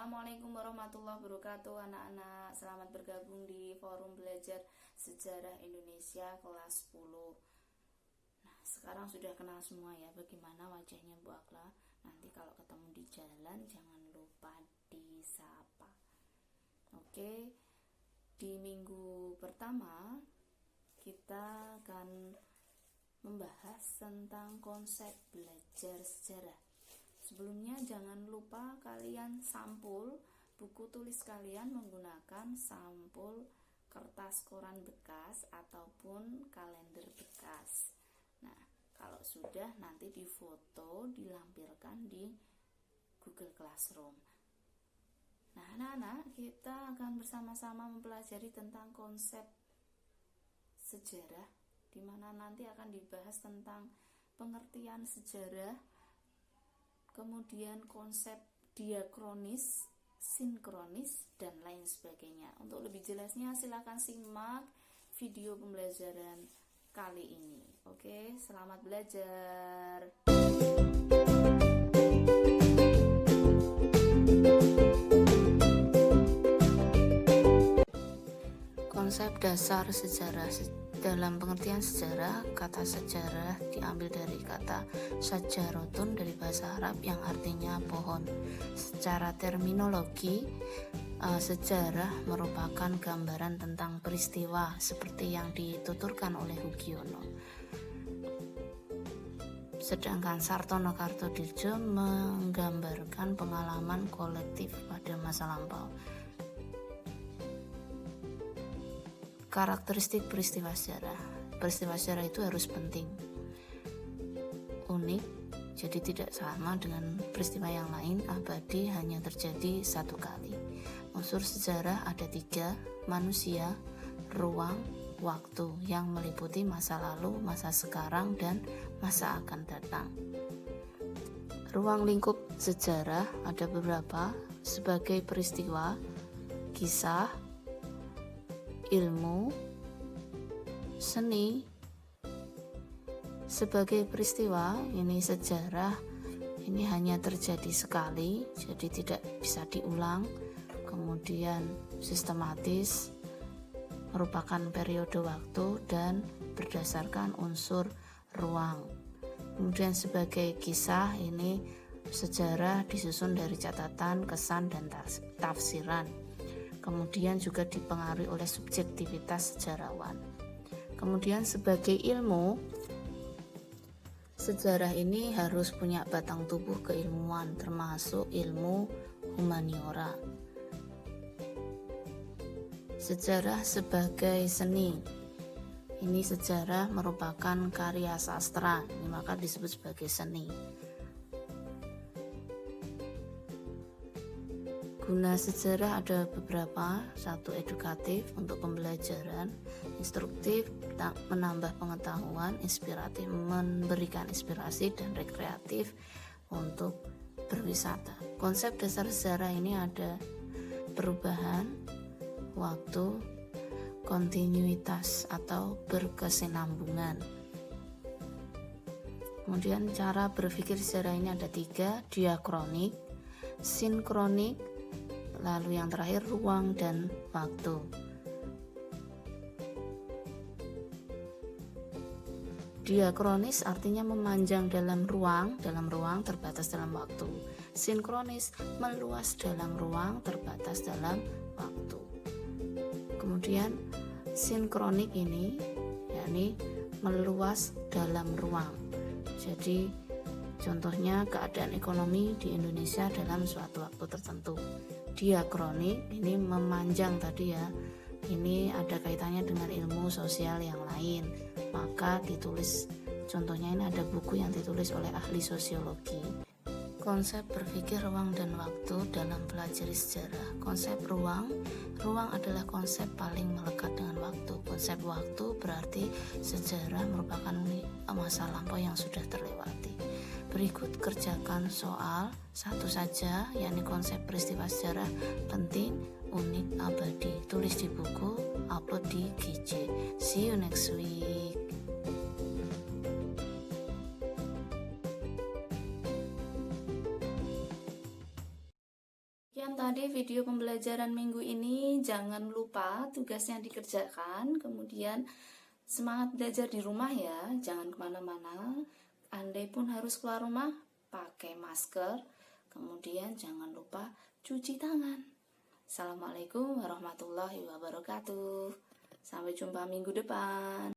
Assalamualaikum warahmatullahi wabarakatuh. Anak-anak, selamat bergabung di forum belajar sejarah Indonesia kelas 10. Nah, sekarang sudah kenal semua ya bagaimana wajahnya Bu Akla. Nanti kalau ketemu di jalan jangan lupa disapa. Oke, di minggu pertama kita akan membahas tentang konsep belajar sejarah. Sebelumnya jangan lupa kalian sampul buku tulis kalian menggunakan sampul kertas koran bekas ataupun kalender bekas. Nah, kalau sudah nanti difoto dilampirkan di Google Classroom. Nah, anak-anak, kita akan bersama-sama mempelajari tentang konsep sejarah, di mana nanti akan dibahas tentang pengertian sejarah, kemudian konsep diakronis, sinkronis, dan lain sebagainya. Untuk lebih jelasnya silakan simak video pembelajaran kali ini. Oke, selamat belajar. Konsep dasar sejarah. Dalam pengertian sejarah, kata sejarah diambil dari kata syajarotun dari bahasa Arab yang artinya pohon. Secara terminologi, sejarah merupakan gambaran tentang peristiwa seperti yang dituturkan oleh Hugiono. Sedangkan Sartono Kartodirjo menggambarkan pengalaman kolektif pada masa lampau. Karakteristik peristiwa sejarah. Peristiwa sejarah itu harus penting, unik, jadi tidak sama dengan peristiwa yang lain, abadi, hanya terjadi satu kali. Unsur sejarah ada 3, manusia, ruang, waktu, yang meliputi masa lalu, masa sekarang, dan masa akan datang. Ruang lingkup sejarah ada beberapa, sebagai peristiwa, kisah, ilmu, seni. Sebagai peristiwa, ini sejarah, ini hanya terjadi sekali, jadi tidak bisa diulang. Kemudian sistematis, merupakan periode waktu dan berdasarkan unsur ruang. Kemudian sebagai kisah, ini sejarah disusun dari catatan, kesan, dan tafsiran. Kemudian juga dipengaruhi oleh subjektivitas sejarawan. Kemudian sebagai ilmu, sejarah ini harus punya batang tubuh keilmuan, termasuk ilmu humaniora. Sejarah sebagai seni, ini sejarah merupakan karya sastra, ini maka disebut sebagai seni. Guna sejarah ada beberapa, 1 edukatif untuk pembelajaran, instruktif menambah pengetahuan, inspiratif memberikan inspirasi, dan rekreatif untuk berwisata. Konsep dasar sejarah ini ada perubahan, waktu, kontinuitas atau berkesinambungan. Kemudian cara berpikir sejarah ini ada 3, diakronik, sinkronik, lalu yang terakhir ruang dan waktu. Diakronis artinya memanjang dalam ruang terbatas dalam waktu. Sinkronis meluas dalam ruang terbatas dalam waktu. Kemudian sinkronik ini yakni meluas dalam ruang. Jadi contohnya keadaan ekonomi di Indonesia dalam suatu waktu tertentu. Diakronik ini memanjang tadi ya. Ini ada kaitannya dengan ilmu sosial yang lain. Maka ditulis, contohnya ini ada buku yang ditulis oleh ahli sosiologi. Konsep berpikir ruang dan waktu dalam pelajari sejarah. Konsep ruang adalah konsep paling melekat dengan waktu. Konsep waktu berarti sejarah merupakan masa lampau yang sudah terlewati. Berikut kerjakan soal satu saja, yakni konsep peristiwa sejarah penting, unik, abadi. Tulis di buku, upload di GJ. See you next week. Sekian tadi video pembelajaran minggu ini. Jangan lupa tugasnya dikerjakan. Kemudian semangat belajar di rumah ya. Jangan kemana-mana. Andai pun harus keluar rumah, pakai masker. Kemudian jangan lupa cuci tangan. Assalamualaikum warahmatullahi wabarakatuh. Sampai jumpa minggu depan.